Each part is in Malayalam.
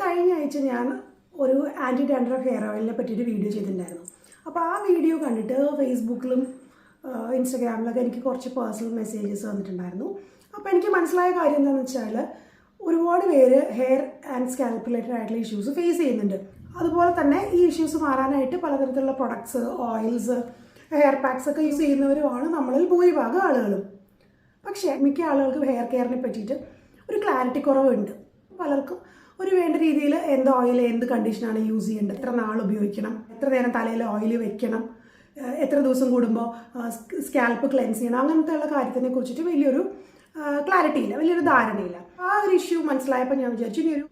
കഴിഞ്ഞ ആഴ്ച ഞാൻ ഒരു ആൻറ്റി ഡാൻഡ്രഫ് ഹെയർ ഓയിലിനെ പറ്റിയൊരു വീഡിയോ ചെയ്തിട്ടുണ്ടായിരുന്നു. അപ്പോൾ ആ വീഡിയോ കണ്ടിട്ട് ഫേസ്ബുക്കിലും ഇൻസ്റ്റഗ്രാമിലൊക്കെ എനിക്ക് കുറച്ച് പേഴ്സണൽ മെസ്സേജസ് വന്നിട്ടുണ്ടായിരുന്നു. അപ്പോൾ എനിക്ക് മനസ്സിലായ കാര്യം എന്താണെന്ന് വെച്ചാൽ ഒരുപാട് പേര് ഹെയർ ആൻഡ് സ്കാൽപ്പ് റിലേറ്റഡ് ആയിട്ടുള്ള ഇഷ്യൂസ് ഫേസ് ചെയ്യുന്നുണ്ട്. അതുപോലെ തന്നെ ഈ ഇഷ്യൂസ് മാറാനായിട്ട് പലതരത്തിലുള്ള പ്രൊഡക്ട്സ്, ഓയിൽസ്, ഹെയർ പാക്സ് ഒക്കെ യൂസ് ചെയ്യുന്നവരുമാണ് നമ്മളിൽ ഭൂരിഭാഗം ആളുകളും. പക്ഷേ മിക്ക ആളുകൾക്കും ഹെയർ കെയറിനെ പറ്റിയിട്ട് ഒരു ക്ലാരിറ്റി കുറവുണ്ട്. പലർക്കും ഒരു വേണ്ട രീതിയിൽ എന്ത് ഓയിൽ, എന്ത് കണ്ടീഷനാണ് യൂസ് ചെയ്യേണ്ടത്, എത്ര നാൾ ഉപയോഗിക്കണം, എത്ര നേരം തലയിൽ ഓയിൽ വെക്കണം, എത്ര ദിവസം കൂടുമ്പോൾ സ്കാൽപ്പ് ക്ലെൻസ് ചെയ്യണം, അങ്ങനത്തെ ഉള്ള കാര്യത്തിനെ കുറിച്ചിട്ട് വലിയൊരു ക്ലാരിറ്റി ഇല്ല, വലിയൊരു ധാരണയില്ല. ആ ഒരു ഇഷ്യൂ മനസ്സിലായപ്പോൾ ഞാൻ വിചാരിച്ചു ഇനി ഒരു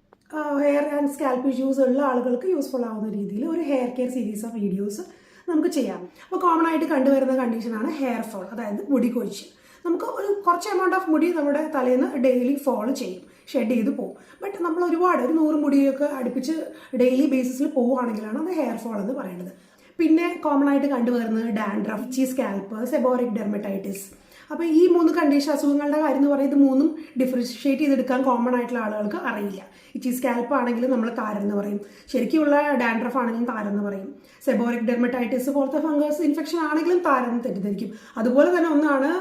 ഹെയർ ആൻഡ് സ്കാൽപ്പ് ഇഷ്യൂസ് ഉള്ള ആളുകൾക്ക് യൂസ്ഫുൾ ആവുന്ന രീതിയിൽ ഒരു hair care series of videos നമുക്ക് ചെയ്യാം. അപ്പോൾ കോമൺ ആയിട്ട് കണ്ടുവരുന്ന കണ്ടീഷനാണ് ഹെയർ ഫോൾ, അതായത് മുടി കൊഴിച്ചിൽ. നമുക്ക് ഒരു കുറച്ച് എമൗണ്ട് ഓഫ് മുടി നമ്മുടെ തലയിൽ നിന്ന് ഡെയിലി ഫോൾ ചെയ്യും, ഷെഡ് ചെയ്ത് പോകും. ബട്ട് നമ്മൾ ഒരു 100 മുടിയൊക്കെ അടുപ്പിച്ച് ഡെയിലി ബേസിസിൽ പോവുകയാണെങ്കിലാണ് അത് ഹെയർ ഫോൾ എന്ന് പറയുന്നത്. പിന്നെ കോമൺ ആയിട്ട് കണ്ടുവരുന്നത് ഡാൻഡ്രഫ്, ഇച്ചി സ്കാൽപ്പ്, സെബോറിക് ഡെർമറ്റൈറ്റിസ്. അപ്പോൾ ഈ 3 കണ്ടീഷൻ അസുഖങ്ങളുടെ കാര്യം എന്ന് പറയുന്നത് 3ഉം ഡിഫറൻഷിയേറ്റ് ചെയ്തെടുക്കാൻ കോമൺ ആയിട്ടുള്ള ആളുകൾക്ക് അറിയില്ല. ഇച്ചി സ്കാൽപ്പ് ആണെങ്കിലും നമ്മൾ താരൻ എന്ന് പറയും, ശരിക്കുള്ള ഡാൻഡ്രഫ് ആണെങ്കിലും താരൻ എന്ന് പറയും. സെബോറിക് ഡെർമറ്റൈറ്റിസ് പോലത്തെ ഫംഗസ് ഇൻഫെക്ഷൻ ആണെങ്കിലും താരൻ തെറ്റിദ്ധരിക്കും. അതുപോലെ തന്നെ ഒന്നാണ്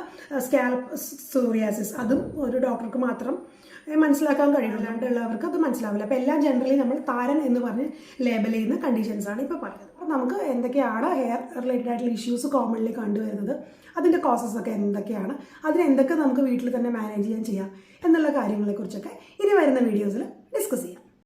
സ്കാൽപ്പ് സോറിയാസിസ്, അതും ഒരു ഡോക്ടർക്ക് മാത്രം മനസ്സിലാക്കാൻ കഴിയുള്ളൂ, അല്ലാണ്ടുള്ളവർക്ക് അത് മനസ്സിലാവില്ല. അപ്പോൾ എല്ലാം ജനറലി നമ്മൾ താരൻ എന്ന് പറഞ്ഞ് ലേബൽ ചെയ്യുന്ന കണ്ടീഷൻസാണ് ഇപ്പോൾ പറഞ്ഞത്. അപ്പോൾ നമുക്ക് എന്തൊക്കെയാണ് ഹെയർ റിലേറ്റഡ് ആയിട്ടുള്ള ഇഷ്യൂസ് കോമൺലി കണ്ടുവരുന്നത്, അതിൻ്റെ കോസസ് ഒക്കെ എന്തൊക്കെയാണ്, അതിനെന്തൊക്കെ നമുക്ക് വീട്ടിൽ തന്നെ മാനേജ് ചെയ്യാൻ എന്നുള്ള കാര്യങ്ങളെക്കുറിച്ചൊക്കെ ഇനി വരുന്ന വീഡിയോസിൽ ഡിസ്കസ് ചെയ്യാം.